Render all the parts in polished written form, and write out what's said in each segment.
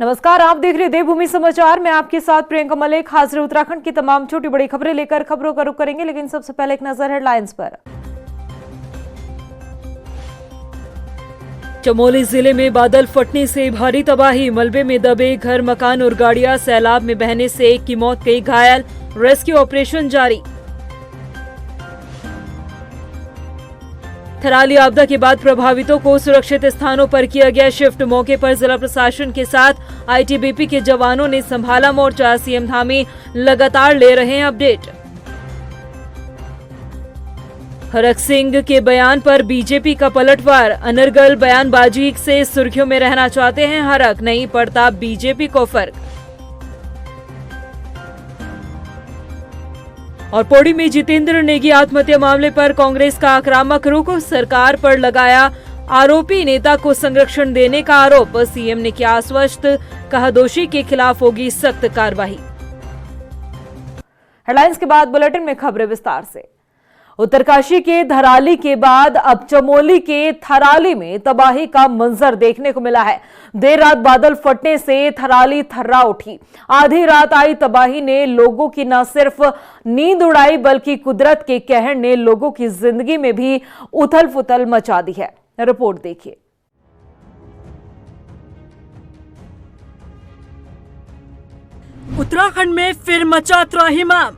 नमस्कार, आप देख रहे देवभूमि समाचार। मैं आपके साथ प्रियंका मलिक हाजिर। उत्तराखंड की तमाम छोटी बड़ी खबरें लेकर खबरों का रुख करेंगे, लेकिन सबसे पहले एक नजर हेडलाइंस पर। चमोली जिले में बादल फटने से भारी तबाही, मलबे में दबे घर मकान और गाड़ियां, सैलाब में बहने से एक की मौत, कई घायल, रेस्क्यू ऑपरेशन जारी। थराली आपदा के बाद प्रभावितों को सुरक्षित स्थानों पर किया गया शिफ्ट। मौके पर जिला प्रशासन के साथ आईटीबीपी के जवानों ने संभाला मोर्चा। सीएम धामी लगातार ले रहे हैं अपडेट। हरक सिंह के बयान पर बीजेपी का पलटवार, अनर्गल बयानबाजी से सुर्खियों में रहना चाहते हैं हरक, नहीं पड़ता बीजेपी को फर्क। और पौड़ी में जितेंद्र नेगी आत्महत्या मामले पर कांग्रेस का आक्रामक रुख, सरकार पर लगाया आरोपी नेता को संरक्षण देने का आरोप। सीएम ने किया आश्वस्त, कहा दोषी के खिलाफ होगी सख्त कार्रवाई। हेडलाइंस के बाद बुलेटिन में खबरें विस्तार से। उत्तरकाशी के धराली के बाद अब चमोली के थराली में तबाही का मंजर देखने को मिला है। देर रात बादल फटने से थराली थर्रा उठी। आधी रात आई तबाही ने लोगों की न सिर्फ नींद उड़ाई, बल्कि कुदरत के कहर ने लोगों की जिंदगी में भी उथल पुथल मचा दी है। रिपोर्ट देखिए। उत्तराखंड में फिर मचा त्राहिमाम।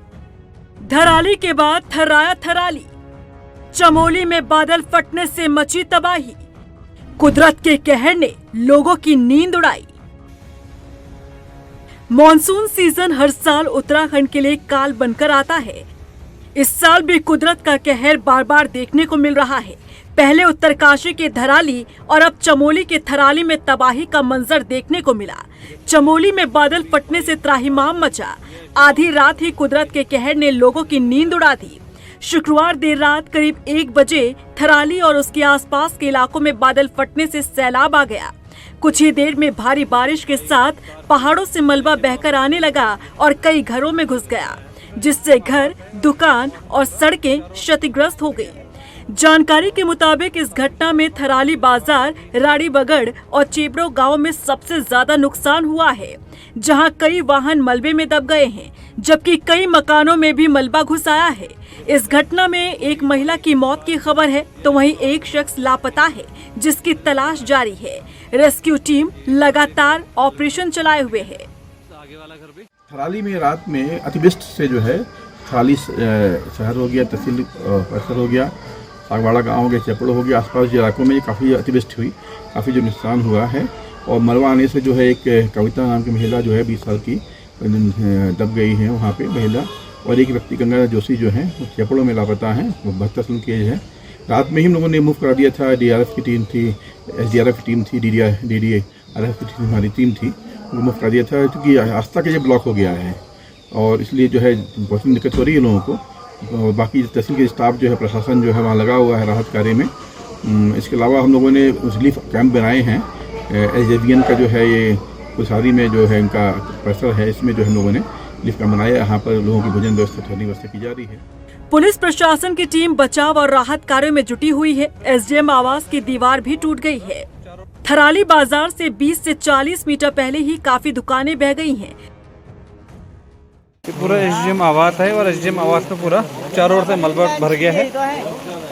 धराली के बाद थर्राया थराली। चमोली में बादल फटने से मची तबाही, कुदरत के कहर ने लोगों की नींद उड़ाई। मॉनसून सीजन हर साल उत्तराखंड के लिए काल बनकर आता है। इस साल भी कुदरत का कहर बार बार देखने को मिल रहा है। पहले उत्तरकाशी के धराली और अब चमोली के थराली में तबाही का मंजर देखने को मिला। चमोली में बादल फटने से त्राहिमाम मचा। आधी रात ही कुदरत के कहर ने लोगों की नींद उड़ा दी। शुक्रवार देर रात करीब 1 बजे थराली और उसके आसपास के इलाकों में बादल फटने से सैलाब आ गया। कुछ ही देर में भारी बारिश के साथ पहाड़ों से मलबा बहकर आने लगा और कई घरों में घुस गया, जिससे घर, दुकान और सड़कें क्षतिग्रस्त हो गई। जानकारी के मुताबिक इस घटना में थराली बाजार, राड़ी बगड़ और चेबड़ो गांव में सबसे ज्यादा नुकसान हुआ है, जहां कई वाहन मलबे में दब गए हैं, जबकि कई मकानों में भी मलबा घुस आया है। इस घटना में एक महिला की मौत की खबर है, तो वहीं एक शख्स लापता है, जिसकी तलाश जारी है। रेस्क्यू टीम लगातार ऑपरेशन चलाए हुए है। थराली में रात में अतिवृष्टि से जो है थराली शहर हो गया, तहसील परिसर हो गया, सागवाड़ा गांव के चेपड़ो हो गया, आसपास के इलाकों में काफ़ी अतिवृष्टि हुई, काफ़ी जो नुकसान हुआ है। और मलबा आने से जो है एक कविता नाम की महिला जो है 20 साल की दब गई है वहाँ पे महिला, और एक व्यक्ति गंगा जोशी जो है चेपड़ों में लापता है, वो 72 साल की एज है। रात में ही हम लोगों ने मूव करा दिया था। डीआरएफ की टीम थी, एसडीआरएफ की टीम थी, डीडीआरएफ की टीम हमारी टीम थी, वो मूव करा दिया था, क्योंकि रास्ता के ये ब्लॉक हो गया है और इसलिए जो है बहुत दिक्कत हो रही है लोगों को। और बाकी तहसील के स्टाफ जो है, प्रशासन जो है वहाँ लगा हुआ है राहत कार्य में। इसके अलावा हम लोगों ने रिलीफ कैंप बनाए हैं। एसजेवीएन का जो है ये कुशारी में जो है इनका परिसर है, इसमें जो हम लोगों ने रिलीफ कैंप बनाया। यहाँ पर लोगों की भोजन व्यवस्था, ठहरने व्यवस्था की जा रही है। पुलिस प्रशासन की टीम बचाव और राहत कार्यों में जुटी हुई है। एसडीएम आवास की दीवार भी टूट गई है। थराली बाजार से 20 से 40 मीटर पहले ही काफी दुकानें बह गई हैं। पूरा एसडीएम आवास है और एसडीएम आवास में पूरा चारों ओर से मलबा भर गया है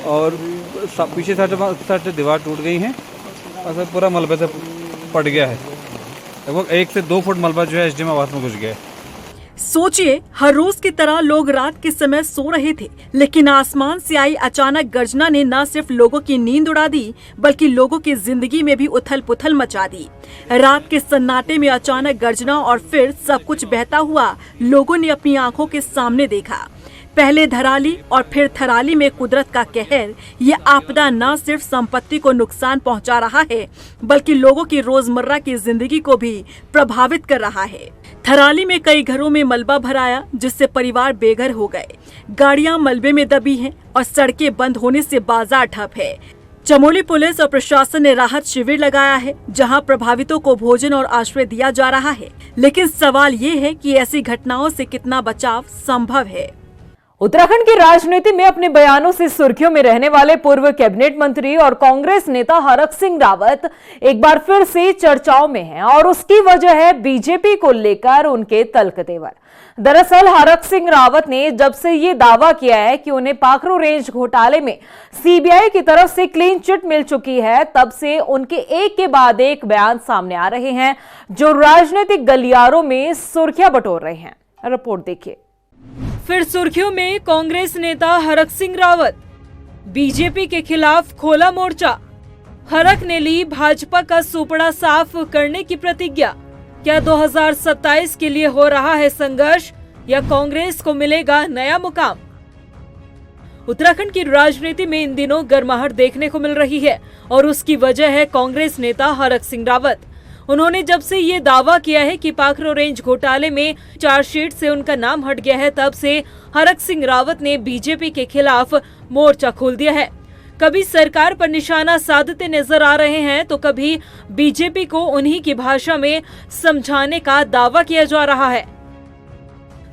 और पीछे साइड से दीवार टूट गई है और पूरा मलबे से पड़ गया है। लगभग 1 से 2 फुट मलबा जो है एसडीएम आवास में घुस गया है। सोचिए, हर रोज की तरह लोग रात के समय सो रहे थे, लेकिन आसमान से आई अचानक गर्जना ने न सिर्फ लोगों की नींद उड़ा दी, बल्कि लोगों की जिंदगी में भी उथल पुथल मचा दी। रात के सन्नाटे में अचानक गर्जना और फिर सब कुछ बहता हुआ लोगों ने अपनी आंखों के सामने देखा। पहले धराली और फिर थराली में कुदरत का कहर। ये आपदा न सिर्फ संपत्ति को नुकसान पहुंचा रहा है, बल्कि लोगों की रोजमर्रा की जिंदगी को भी प्रभावित कर रहा है। थराली में कई घरों में मलबा भर आया, जिससे परिवार बेघर हो गए। गाड़ियां मलबे में दबी हैं और सड़कें बंद होने से बाजार ठप है। चमोली पुलिस और प्रशासन ने राहत शिविर लगाया है, जहां प्रभावितों को भोजन और आश्रय दिया जा रहा है। लेकिन सवाल ये है कि ऐसी घटनाओं से कितना बचाव संभव है। उत्तराखंड की राजनीति में अपने बयानों से सुर्खियों में रहने वाले पूर्व कैबिनेट मंत्री और कांग्रेस नेता हरक सिंह रावत एक बार फिर से चर्चाओं में हैं और उसकी वजह है बीजेपी को लेकर उनके तल्ख तेवर। दरअसल हरक सिंह रावत ने जब से ये दावा किया है कि उन्हें पाखरू रेंज घोटाले में सीबीआई की तरफ से क्लीन चिट मिल चुकी है, तब से उनके एक के बाद एक बयान सामने आ रहे हैं जो राजनीतिक गलियारों में सुर्खियां बटोर रहे हैं। रिपोर्ट देखिए। फिर सुर्खियों में कांग्रेस नेता हरक सिंह रावत, बीजेपी के खिलाफ खोला मोर्चा। हरक ने ली भाजपा का सुपड़ा साफ करने की प्रतिज्ञा। क्या 2027 के लिए हो रहा है संघर्ष या कांग्रेस को मिलेगा नया मुकाम? उत्तराखंड की राजनीति में इन दिनों गर्माहट देखने को मिल रही है और उसकी वजह है कांग्रेस नेता हरक सिंह रावत। उन्होंने जब से ये दावा किया है कि पाखरू रेंज घोटाले में चार्जशीट से उनका नाम हट गया है, तब से हरक सिंह रावत ने बीजेपी के खिलाफ मोर्चा खोल दिया है। कभी सरकार पर निशाना साधते नजर आ रहे हैं तो कभी बीजेपी को उन्हीं की भाषा में समझाने का दावा किया जा रहा है।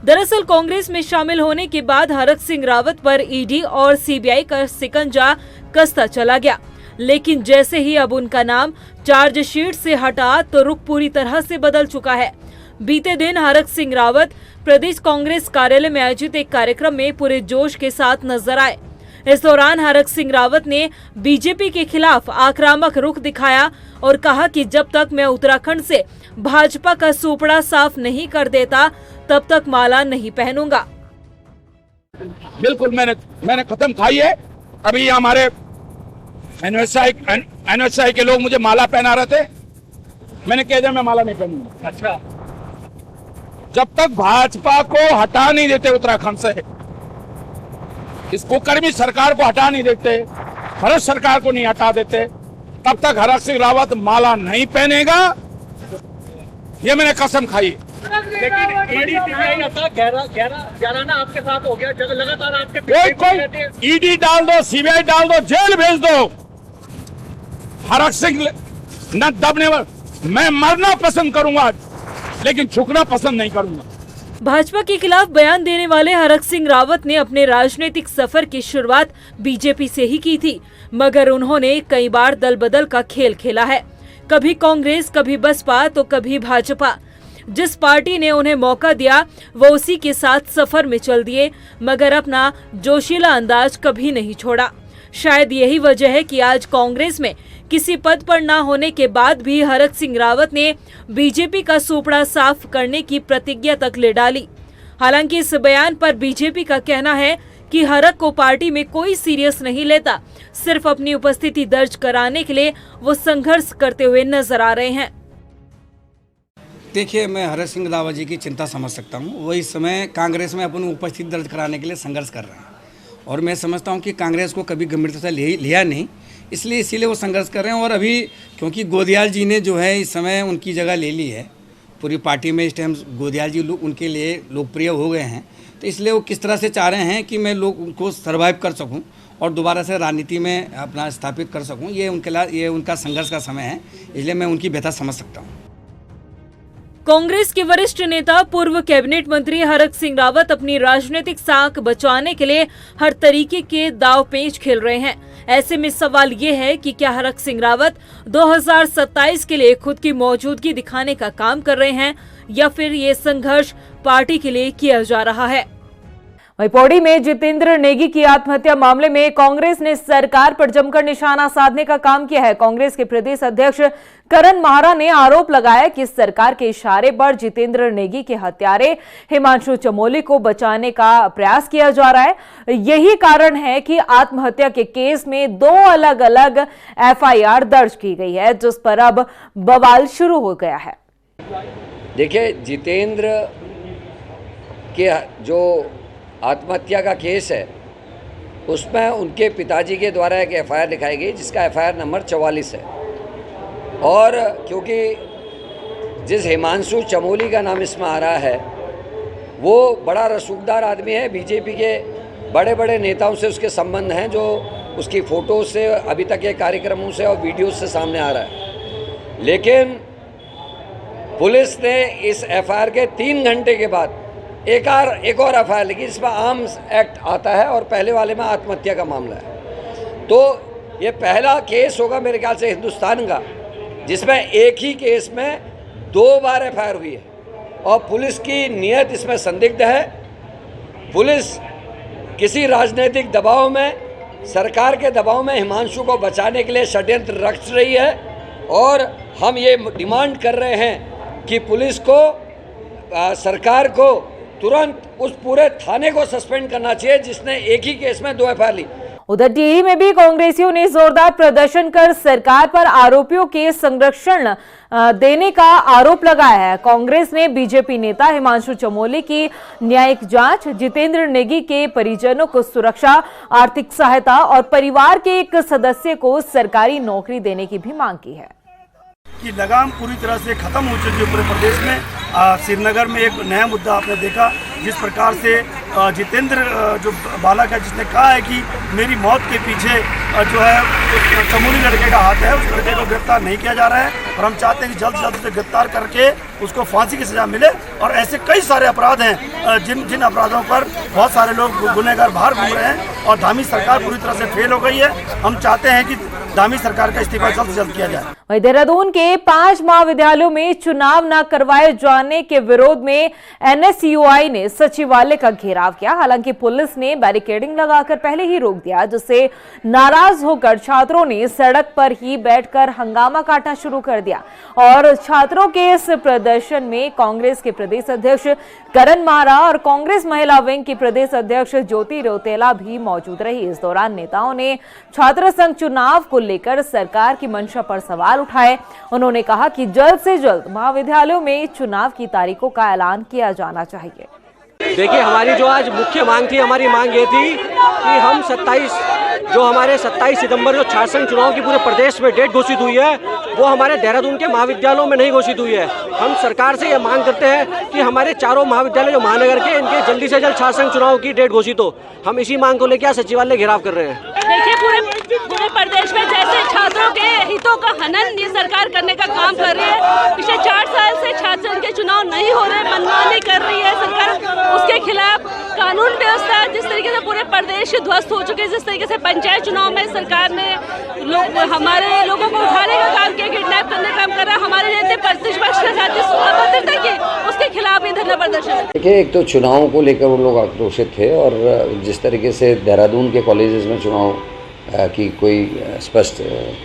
दरअसल कांग्रेस में शामिल होने के बाद हरक सिंह रावत पर ईडी और सीबीआई का शिकंजा कसता चला गया, लेकिन जैसे ही अब उनका नाम चार्जशीट से हटा तो रुख पूरी तरह से बदल चुका है। बीते दिन हरक सिंह रावत प्रदेश कांग्रेस कार्यालय में आयोजित एक कार्यक्रम में पूरे जोश के साथ नजर आए। इस दौरान हरक सिंह रावत ने बीजेपी के खिलाफ आक्रामक रुख दिखाया और कहा कि जब तक मैं उत्तराखंड से भाजपा का सुपड़ा साफ नहीं कर देता तब तक माला नहीं पहनूंगा। बिल्कुल मैंने खत्म खाई है। अभी हमारे एनएसआई के लोग मुझे माला पहना रहे थे, मैंने कह दिया मैं माला नहीं पहनूंगा। अच्छा, जब तक भाजपा को हटा नहीं देते उत्तराखंड से, इस कुकर्मी सरकार को हटा नहीं देते, भारत सरकार को नहीं हटा देते, तब तक हरक सिंह रावत माला नहीं पहनेगा। ये मैंने कसम खाई। आपके साथ हो गया, लगातार आपके कोई ईडी डाल दो, सीबीआई डाल दो, जेल भेज दो, हरक सिंह न दबने वाला। मैं मरना पसंद करूंगा लेकिन झुकना पसंद नहीं करूंगा। भाजपा के खिलाफ बयान देने वाले हरक सिंह रावत ने अपने राजनीतिक सफर की शुरुआत बीजेपी से ही की थी, मगर उन्होंने कई बार दल बदल का खेल खेला है। कभी कांग्रेस, कभी बसपा तो कभी भाजपा। जिस पार्टी ने उन्हें मौका दिया वो उसी के साथ सफर में चल दिए, मगर अपना जोशीला अंदाज कभी नहीं छोड़ा। शायद यही वजह है कि आज कांग्रेस में किसी पद पर ना होने के बाद भी हरक सिंह रावत ने बीजेपी का सुपड़ा साफ करने की प्रतिज्ञा तक ले डाली। हालांकि इस बयान पर बीजेपी का कहना है कि हरक को पार्टी में कोई सीरियस नहीं लेता, सिर्फ अपनी उपस्थिति दर्ज कराने के लिए वो संघर्ष करते हुए नजर आ रहे हैं। देखिए, मैं हरक सिंह रावत जी की चिंता समझ सकता हूँ। वो इस समय कांग्रेस में अपनी उपस्थिति दर्ज कराने के लिए संघर्ष कर रहे हैं और मैं समझता हूँ कि कांग्रेस को कभी गंभीरता से लिया नहीं, इसीलिए वो संघर्ष कर रहे हैं। और अभी क्योंकि गोदियाल जी ने जो है इस समय उनकी जगह ले ली है पूरी पार्टी में, इस टाइम गोदियाल जी उनके लिए लोकप्रिय हो गए हैं, तो इसलिए वो किस तरह से चाह रहे हैं कि मैं लोग उनको सर्वाइव कर सकूं और दोबारा से राजनीति में अपना स्थापित कर सकूं। ये उनका संघर्ष का समय है, इसलिए मैं उनकी व्यथा समझ सकता हूं। कांग्रेस के वरिष्ठ नेता पूर्व कैबिनेट मंत्री हरक सिंह रावत अपनी राजनीतिक साख बचाने के लिए हर तरीके के दाव पेच खेल रहे हैं। ऐसे में सवाल ये है कि क्या हरक सिंह रावत 2027 के लिए खुद की मौजूदगी दिखाने का काम कर रहे हैं या फिर ये संघर्ष पार्टी के लिए किया जा रहा है। वहीं पौड़ी में जितेंद्र नेगी की आत्महत्या मामले में कांग्रेस ने सरकार पर जमकर निशाना साधने का काम किया है। कांग्रेस के प्रदेश अध्यक्ष करण माहरा ने आरोप लगाया कि सरकार के इशारे पर जितेंद्र नेगी के हत्यारे हिमांशु चमोली को बचाने का प्रयास किया जा रहा है। यही कारण है कि आत्महत्या के केस में 2 अलग-अलग एफआईआर दर्ज की गई है, जिस पर अब बवाल शुरू हो गया है। देखिए, जितेंद्र के जो आत्महत्या का केस है उसमें उनके पिताजी के द्वारा एक एफआईआर लिखाई गई जिसका एफआईआर नंबर 44 है। और क्योंकि जिस हिमांशु चमोली का नाम इसमें आ रहा है वो बड़ा रसूखदार आदमी है, बीजेपी के बड़े बड़े नेताओं से उसके संबंध हैं, जो उसकी फ़ोटो से अभी तक के कार्यक्रमों से और वीडियो से सामने आ रहा है। लेकिन पुलिस ने इस एफआईआर के 3 घंटे के बाद एक और एफआईआर लगी, इसमें आर्म्स एक्ट आता है और पहले वाले में आत्महत्या का मामला है। तो ये पहला केस होगा मेरे ख्याल से हिंदुस्तान का जिसमें एक ही केस में 2 बार एफआईआर हुई है और पुलिस की नीयत इसमें संदिग्ध है। पुलिस किसी राजनीतिक दबाव में, सरकार के दबाव में हिमांशु को बचाने के लिए षड्यंत्र रच रही है और हम ये डिमांड कर रहे हैं कि पुलिस को, सरकार को तुरंत उस पूरे थाने को सस्पेंड करना चाहिए जिसने एक ही केस में 2 एफआईआर ली। उधर टिहरी में भी कांग्रेसियों ने जोरदार प्रदर्शन कर सरकार पर आरोपियों के संरक्षण देने का आरोप लगाया है। कांग्रेस ने बीजेपी नेता हिमांशु चमोली की न्यायिक जांच, जितेंद्र नेगी के परिजनों को सुरक्षा, आर्थिक सहायता और परिवार के एक सदस्य को सरकारी नौकरी देने की भी मांग की है। कि लगाम पूरी तरह से खत्म हो चुकी है पूरे प्रदेश में। श्रीनगर में एक नया मुद्दा आपने देखा, जिस प्रकार से जितेंद्र जो बालक है, जिसने कहा है कि मेरी मौत के पीछे जो है चमोली लड़के का हाथ है, उस लड़के को गिरफ्तार नहीं किया जा रहा है और हम चाहते हैं कि जल्द से जल्द उसे गिरफ्तार करके उसको फांसी की सजा मिले। और ऐसे कई सारे अपराध हैं जिन अपराधों पर बहुत सारे लोग गुनहगार बाहर घूम रहे हैं और धामी सरकार पूरी तरह से फेल हो गई है। हम चाहते हैं कि धामी सरकार का इस्तीफा जल्द से जल्द किया जाए। वहीं देहरादून के 5 महाविद्यालयों में चुनाव न करवाए जाने के विरोध में एनएसयूआई ने सचिवालय का घेराव किया। हालांकि पुलिस ने बैरिकेडिंग लगाकर पहले ही रोक दिया, जिससे नाराज होकर छात्रों ने सड़क पर ही बैठकर हंगामा काटना शुरू कर दिया। और छात्रों के इस प्रदर्शन में कांग्रेस के प्रदेश अध्यक्ष करण मारा और कांग्रेस महिला विंग की प्रदेश अध्यक्ष ज्योति रौतेला भी मौजूद रही। इस दौरान नेताओं ने छात्र संघ चुनाव को लेकर सरकार की मंशा पर सवाल उठाए। उन्होंने कहा कि जल्द से जल्द महाविद्यालयों में चुनाव की तारीखों का ऐलान किया जाना चाहिए। देखिए, हमारी जो आज मुख्य मांग थी, हमारी मांग ये थी कि हम 27 सितंबर जो छात्र संघ चुनाव की पूरे प्रदेश में डेट घोषित हुई है, वो हमारे देहरादून के महाविद्यालयों में नहीं घोषित हुई है। हम सरकार से ये मांग करते हैं कि हमारे चारों महाविद्यालय जो महानगर के, इनके जल्दी से जल्द छात्र संघ चुनाव की डेट घोषित हो। हम इसी मांग को लेकर आज सचिवालय घेराव कर रहे हैं। देखिए, पूरे प्रदेश में जैसे छात्रों के हितों का हनन ये सरकार करने का काम कर रही है। पिछले 4 साल से छात्र संघ के चुनाव नहीं हो रहे, मनमानी कर रही है सरकार। उसके खिलाफ कानून व्यवस्था जिस तरीके से पूरे प्रदेश ध्वस्त हो चुके हैं, जिस तरीके से पंचायत चुनाव में सरकार ने हमारे लोगों को उठाने का काम किया, किडनैप करने का काम कर रहा है, हमारे नेता प्रतिपक्ष के साथ अभद्रता की, उसके खिलाफ ही धरना प्रदर्शन। देखिए, एक तो चुनावों को लेकर वो लोग आक्रोशित थे और जिस तरीके से देहरादून के कॉलेजेस में चुनाव की कोई स्पष्ट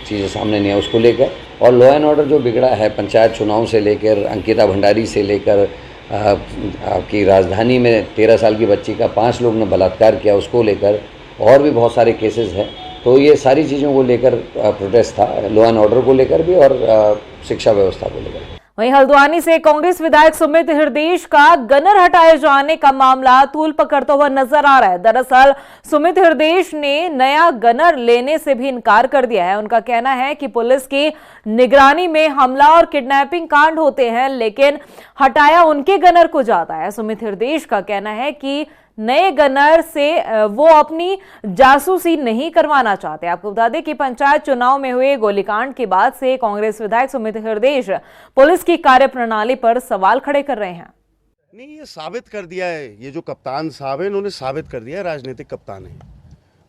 चीज़ें सामने नहीं है उसको लेकर, और लॉ एंड ऑर्डर जो बिगड़ा है पंचायत चुनाव से लेकर, अंकिता भंडारी से लेकर, आपकी राजधानी में 13 साल की बच्ची का 5 लोग ने बलात्कार किया, उसको लेकर और भी बहुत सारे केसेस हैं। तो ये सारी चीज़ों को लेकर प्रोटेस्ट था, लॉ एंड ऑर्डर को लेकर भी और शिक्षा व्यवस्था को लेकर। वहीं हल्द्वानी से कांग्रेस विधायक सुमित हृदयेश का गनर हटाए जाने का मामला तूल पकड़ता हुआ नजर आ रहा है। दरअसल सुमित हृदयेश ने नया गनर लेने से भी इनकार कर दिया है। उनका कहना है कि पुलिस की निगरानी में हमला और किडनैपिंग कांड होते हैं, लेकिन हटाया उनके गनर को जाता है। सुमित हृदयेश का कहना है कि नए गनर से वो अपनी जासूसी नहीं करवाना चाहते। आपको बता दें कि पंचायत चुनाव में हुए गोलीकांड के बाद से कांग्रेस विधायक सुमित हृदयेश पुलिस की कार्यप्रणाली पर सवाल खड़े कर रहे हैं। नहीं, ये साबित कर दिया है, ये जो कप्तान साहब है इन्होंने साबित कर दिया है राजनीतिक कप्तान है।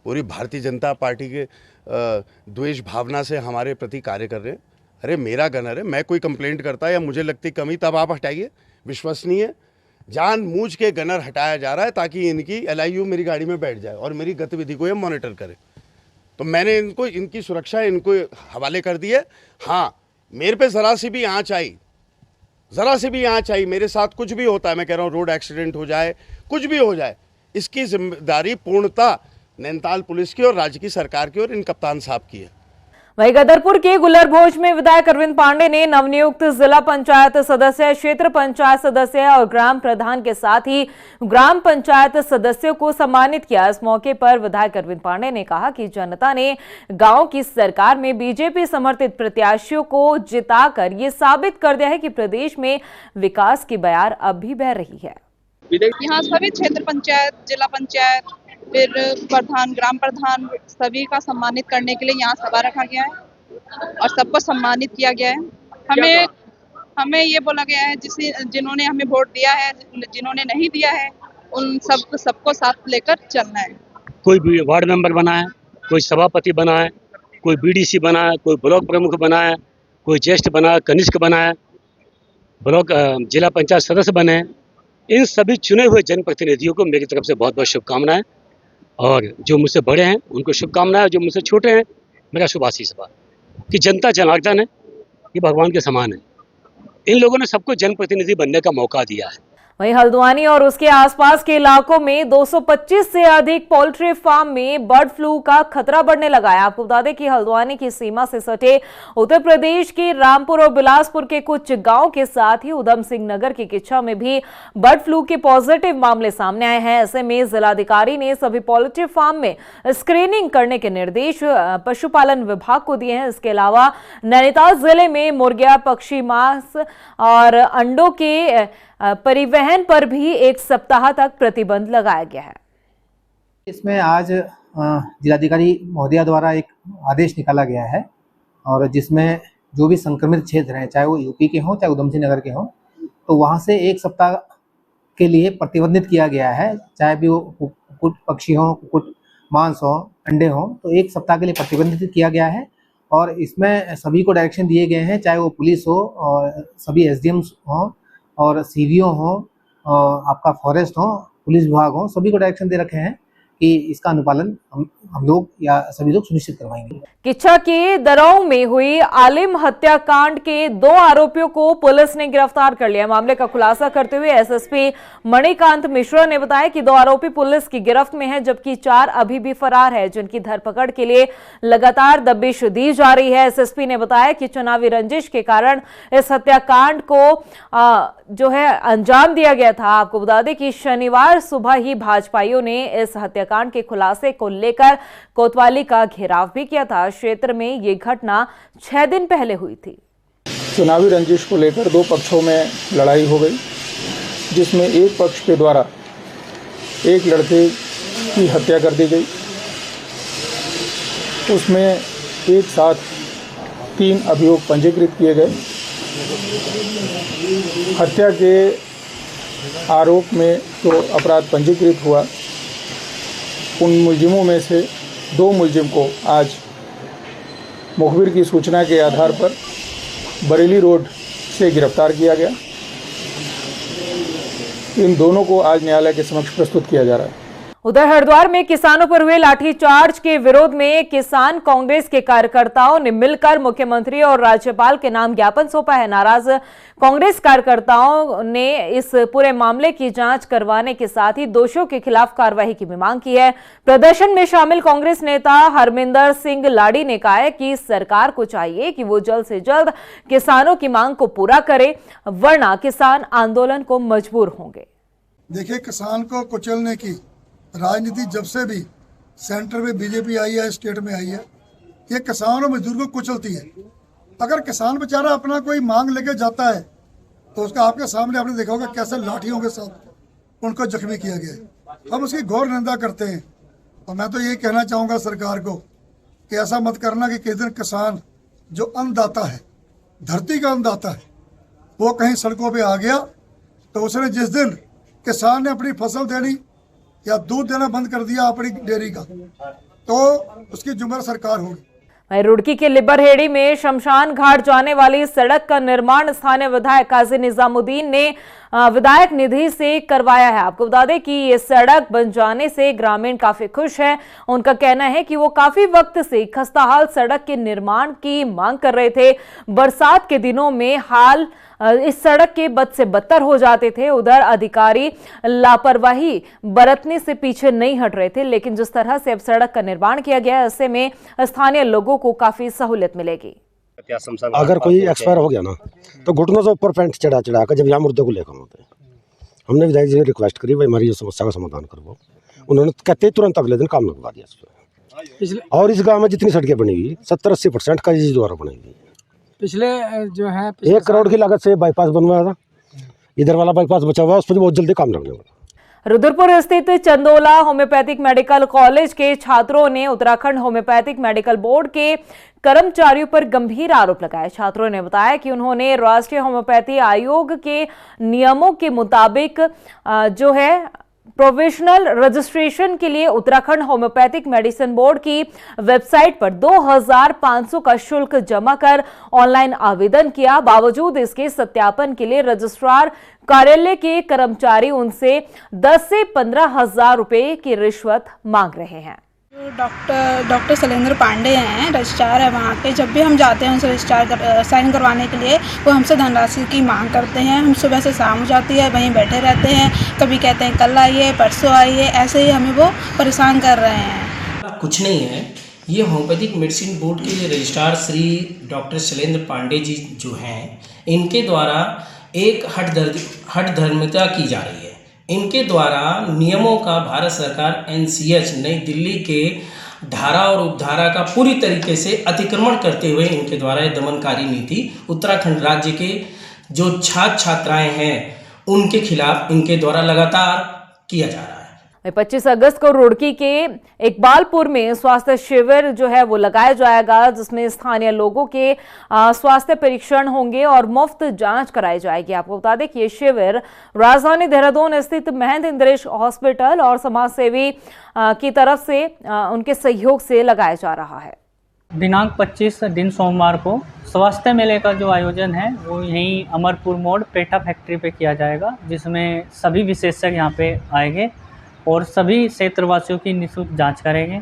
पूरी भारतीय जनता पार्टी के द्वेष भावना से हमारे प्रति कार्य कर रहे हैं। अरे मेरा गनर है, मैं कोई कंप्लेंट करता या मुझे लगती कमी तब आप हटाइए। विश्वसनीय जानबूझ के गनर हटाया जा रहा है ताकि इनकी LIU मेरी गाड़ी में बैठ जाए और मेरी गतिविधि को ये मॉनिटर करे। तो मैंने इनको, इनकी सुरक्षा इनको हवाले कर दी है। हाँ, मेरे पे ज़रा सी भी आँच आई, मेरे साथ कुछ भी होता है, मैं कह रहा हूँ रोड एक्सीडेंट हो जाए, कुछ भी हो जाए, इसकी जिम्मेदारी पूर्णतः नैनीताल पुलिस की और राज्य की सरकार की और इन कप्तान साहब की है। वहीं गदरपुर के गुलरभोज में विधायक अरविंद पांडे ने नवनियुक्त जिला पंचायत सदस्य, क्षेत्र पंचायत सदस्य और ग्राम प्रधान के साथ ही ग्राम पंचायत सदस्यों को सम्मानित किया। इस मौके पर विधायक अरविंद पांडे ने कहा कि जनता ने गांव की सरकार में बीजेपी समर्थित प्रत्याशियों को जिताकर ये साबित कर दिया है कि प्रदेश में विकास की बयार अब भी बह रही है। यहाँ सभी क्षेत्र पंचायत, जिला पंचायत, फिर प्रधान, ग्राम प्रधान, सभी का सम्मानित करने के लिए यहाँ सभा रखा गया है और सबको सम्मानित किया गया है। हमें हमें ये बोला गया है जिन्होंने हमें वोट दिया है, जिन्होंने नहीं दिया है, उन सबको साथ लेकर चलना है। कोई भी वार्ड मेंबर बना है, कोई सभापति बना है, कोई बीडीसी बना है, कोई ब्लॉक प्रमुख बना है, कोई ज्येष्ठ बना है, कनिष्ठ बना है, ब्लॉक जिला पंचायत सदस्य बने हैं, इन सभी चुने हुए जनप्रतिनिधियों को मेरी तरफ से बहुत बहुत शुभकामनाएं। और जो मुझसे बड़े हैं उनको शुभकामनाएं, जो मुझसे छोटे हैं मेरा शुभ आशीष बा कि जनता जनार्दन है, ये भगवान के समान है। इन लोगों ने सबको जनप्रतिनिधि बनने का मौका दिया है। वहीं हल्द्वानी और उसके आसपास के इलाकों में 225 से अधिक पोल्ट्री फार्म में बर्ड फ्लू का खतरा बढ़ने लगा है। आपको बता दें कि हल्द्वानी की सीमा से सटे उत्तर प्रदेश के रामपुर और बिलासपुर के कुछ गांव के साथ ही उधम सिंह नगर के किच्छा में भी बर्ड फ्लू के पॉजिटिव मामले सामने आए हैं। ऐसे में जिलाधिकारी ने सभी पोल्ट्री फार्म में स्क्रीनिंग करने के निर्देश पशुपालन विभाग को दिए हैं। इसके अलावा नैनीताल जिले में मुर्गिया, पक्षी मांस और अंडों के परिवहन पर भी 1 सप्ताह तक प्रतिबंध लगाया गया है। इसमें आज जिलाधिकारी महोदया द्वारा एक आदेश निकाला गया है और जिसमें जो भी संक्रमित क्षेत्र हैं, चाहे वो यूपी के हों चाहे उधम सिंह नगर के हों, तो वहाँ से 1 सप्ताह के लिए प्रतिबंधित किया गया है। चाहे भी वो कुक्कुट पक्षी हों, कुक्कुट मांस हों, अंडे हों, तो 1 सप्ताह के लिए प्रतिबंधित किया गया है। और इसमें सभी को डायरेक्शन दिए गए हैं, चाहे वो पुलिस हो और सभी SDMs हों और CVO हो, आपका फॉरेस्ट हो, पुलिस विभाग हो, सभी को डायरेक्शन दे रखे हैं कि इसका अनुपालन हम लोग या सभी लोग सुनिश्चित करवाएंगे। किच्छा के दराऊ में हुई आलिम हत्याकांड के 2 आरोपियों को पुलिस ने गिरफ्तार कर लिया। मामले का खुलासा करते हुए SSP मणिकांत मिश्रा ने बताया कि 2 आरोपी पुलिस की गिरफ्त में हैं, जबकि 4 अभी भी फरार है, जिनकी धरपकड़ के लिए लगातार दबिश दी जा रही है। SSP ने बताया कि चुनावी रंजिश के कारण इस हत्याकांड को जो है अंजाम दिया गया था। आपको बता दें कि शनिवार सुबह ही भाजपाइयों ने इस हत्याकांड के खुलासे को लेकर कोतवाली का घेराव भी किया था। क्षेत्र में ये घटना 6 दिन पहले हुई थी। चुनावी रंजिश को लेकर 2 पक्षों में लड़ाई हो गई, जिसमें एक पक्ष के द्वारा एक लड़के की हत्या कर दी गई। उसमें एक साथ 3 अभियोग पंजीकृत किए गए। हत्या के आरोप में जो अपराध पंजीकृत हुआ, उन मुलजिमों में से 2 मुलजिम को आज मुखबिर की सूचना के आधार पर बरेली रोड से गिरफ्तार किया गया। इन दोनों को आज न्यायालय के समक्ष प्रस्तुत किया जा रहा है। उधर हरिद्वार में किसानों पर हुए लाठीचार्ज के विरोध में किसान कांग्रेस के कार्यकर्ताओं ने मिलकर मुख्यमंत्री और राज्यपाल के नाम ज्ञापन सौंपा है। नाराज कांग्रेस कार्यकर्ताओं ने इस पूरे मामले की जांच करवाने के साथ ही दोषियों के खिलाफ कार्रवाई की भी मांग की है। प्रदर्शन में शामिल कांग्रेस नेता हरमिंदर सिंह लाड़ी ने कहा है कि सरकार को चाहिए कि वो जल्द से जल्द किसानों की मांग को पूरा करे, वरना किसान आंदोलन को मजबूर होंगे। देखिए, किसान को कुचलने की राजनीति जब से भी सेंटर में बीजेपी आई है, स्टेट में आई है, ये किसान और मजदूर को कुचलती है। अगर किसान बेचारा अपना कोई मांग लेके जाता है तो उसका आपके सामने आपने देखा होगा कैसे लाठियों के साथ उनको जख्मी किया गया। हम उसकी घोर निंदा करते हैं और मैं तो ये कहना चाहूँगा सरकार को कि ऐसा मत करना कि किस दिन किसान जो अन्नदाता है, धरती का अन्नदाता है, वो कहीं सड़कों पर आ गया तो उसने जिस दिन किसान ने अपनी फसल देनी या दूध देना बंद कर दिया अपनी डेयरी का, तो उसकी जिम्मेदार सरकार होगी। रुड़की के लिबरहेड़ी में शमशान घाट जाने वाली सड़क का निर्माण स्थानीय विधायक काजी निजामुद्दीन ने विधायक निधि से करवाया है। आपको बता दें कि ये सड़क बन जाने से ग्रामीण काफी खुश है। उनका कहना है कि वो काफी वक्त से खस्ताहाल सड़क के निर्माण की मांग कर रहे थे। बरसात के दिनों में हाल इस सड़क के बद से बदतर हो जाते थे। उधर अधिकारी लापरवाही बरतने से पीछे नहीं हट रहे थे, लेकिन जिस तरह से अब सड़क का निर्माण किया गया है, ऐसे में स्थानीय लोगों को काफी सहूलियत मिलेगी। अगर कोई एक्सपायर हो गया ना तो घुटनों से ऊपर पैंट चढ़ा कर जब यहाँ मुर्दे को लेकर होते हैं, हमने विधायक जी से रिक्वेस्ट करी भाई हमारी ये समस्या का समाधान करवाओ। उन्होंने कहते तुरंत अगले दिन काम लगवा दिया इस पर। और इस गाँव में जितनी सड़कें बनी हुई 70-80% का जी द्वारा बनाई गई। पिछले जो है 1 करोड़ की लागत से बाईपास बनवाया था, इधर वाला बाईपास बचा हुआ, उस पर बहुत जल्दी काम लगने वाला। रुद्रपुर स्थित चंदोला होम्योपैथिक मेडिकल कॉलेज के छात्रों ने उत्तराखंड होम्योपैथिक मेडिकल बोर्ड के कर्मचारियों पर गंभीर आरोप लगाए। छात्रों ने बताया कि उन्होंने राष्ट्रीय होम्योपैथी आयोग के नियमों के मुताबिक जो है प्रोविजनल रजिस्ट्रेशन के लिए उत्तराखंड होम्योपैथिक मेडिसिन बोर्ड की वेबसाइट पर 2500 का शुल्क जमा कर ऑनलाइन आवेदन किया। बावजूद इसके सत्यापन के लिए रजिस्ट्रार कार्यालय के कर्मचारी उनसे 10 से 15 हजार रुपए की रिश्वत मांग रहे हैं। डॉक्टर शैलेंद्र पांडे हैं, रजिस्ट्रार है वहाँ पे। जब भी हम जाते हैं उनसे रजिस्ट्रार साइन करवाने के लिए, वो हमसे धनराशि की मांग करते हैं। हम सुबह से शाम हो जाती है वहीं बैठे रहते हैं, कभी कहते हैं कल आइए, परसों आइए, ऐसे ही हमें वो परेशान कर रहे हैं। कुछ नहीं है, ये होम्योपैथिक मेडिसिन बोर्ड के रजिस्ट्रार श्री डॉक्टर शैलेंद्र पांडे जी जो हैं, इनके द्वारा एक हठधर्मिता की जा रही है। इनके द्वारा नियमों का भारत सरकार NCH नई दिल्ली के धारा और उपधारा का पूरी तरीके से अतिक्रमण करते हुए इनके द्वारा यह दमनकारी नीति उत्तराखंड राज्य के जो छात्र छात्राएं हैं उनके खिलाफ इनके द्वारा लगातार किया जा रहा है। 25 अगस्त को रुड़की के इकबालपुर में स्वास्थ्य शिविर जो है वो लगाया जाएगा, जिसमें स्थानीय लोगों के स्वास्थ्य परीक्षण होंगे और मुफ्त जांच कराई जाएगी। आपको बता दें कि ये शिविर राजधानी देहरादून स्थित महंत इंद्रेश हॉस्पिटल और समाज सेवी की तरफ से उनके सहयोग से लगाया जा रहा है। दिनांक 25 दिन सोमवार को स्वास्थ्य मेले का जो आयोजन है वो यहीं अमरपुर मोड़ पेठा फैक्ट्री पे किया जाएगा, जिसमें सभी विशेषज्ञ यहाँ पे आएंगे और सभी क्षेत्रवासियों की निःशुल्क जांच करेंगे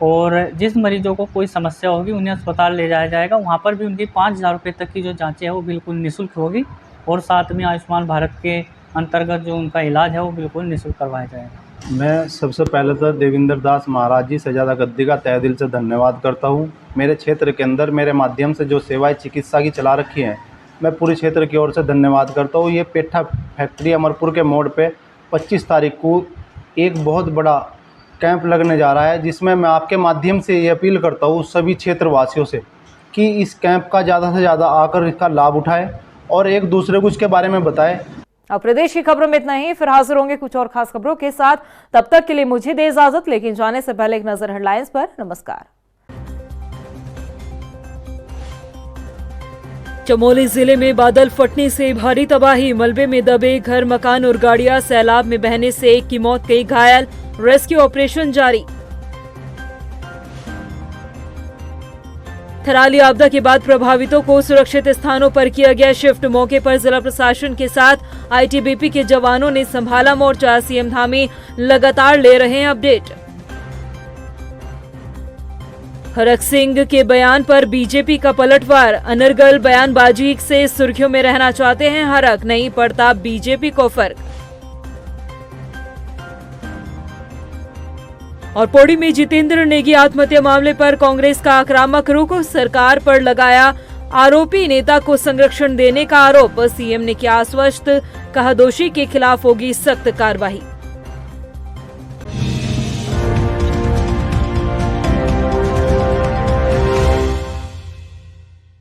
और जिस मरीजों को कोई समस्या होगी उन्हें अस्पताल ले जाया जाएगा। वहाँ पर भी उनकी 5000 रुपये तक की जो जांचें हैं वो बिल्कुल निःशुल्क होगी और साथ में आयुष्मान भारत के अंतर्गत जो उनका इलाज है वो बिल्कुल निःशुल्क करवाया जाएगा। मैं सबसे पहले तो देवेंद्र दास महाराज जी सजादा गद्दी का तहे दिल से धन्यवाद करता हूँ। मेरे क्षेत्र के अंदर मेरे माध्यम से जो सेवाएँ चिकित्सा की चला रखी हैं, मैं पूरे क्षेत्र की ओर से धन्यवाद करता हूँ। ये पेठा फैक्ट्री अमरपुर के मोड़ पर 25 तारीख को एक बहुत बड़ा कैंप लगने जा रहा है, जिसमें मैं आपके माध्यम से ये अपील करता हूँ सभी क्षेत्रवासियों से कि इस कैंप का ज़्यादा से ज़्यादा आकर इसका लाभ उठाएं और एक दूसरे को इसके बारे में बताएं। अब प्रदेश की खबरों में इतना ही, फिर हाजिर होंगे कुछ और खास खबरों के साथ। तब तक के लिए मुझे दे इजाजत, लेकिन जाने से पहले एक नजर हेडलाइंस पर। नमस्कार। चमोली जिले में बादल फटने से भारी तबाही, मलबे में दबे घर मकान और गाड़ियां, सैलाब में बहने से एक की मौत, कई घायल, रेस्क्यू ऑपरेशन जारी। थराली आपदा के बाद प्रभावितों को सुरक्षित स्थानों पर किया गया शिफ्ट। मौके पर जिला प्रशासन के साथ ITBP के जवानों ने संभाला मोर्चा। CM धामी लगातार ले रहे हैं अपडेट। हरक सिंह के बयान पर बीजेपी का पलटवार, अनर्गल बयानबाजी से सुर्खियों में रहना चाहते हैं हरक, नहीं पड़ता बीजेपी को फर्क। और पौड़ी में जितेंद्र नेगी आत्महत्या मामले पर कांग्रेस का आक्रामक रुख, सरकार पर लगाया आरोपी नेता को संरक्षण देने का आरोप। CM ने किया आश्वस्त, कहा दोषी के खिलाफ होगी सख्त कार्रवाई।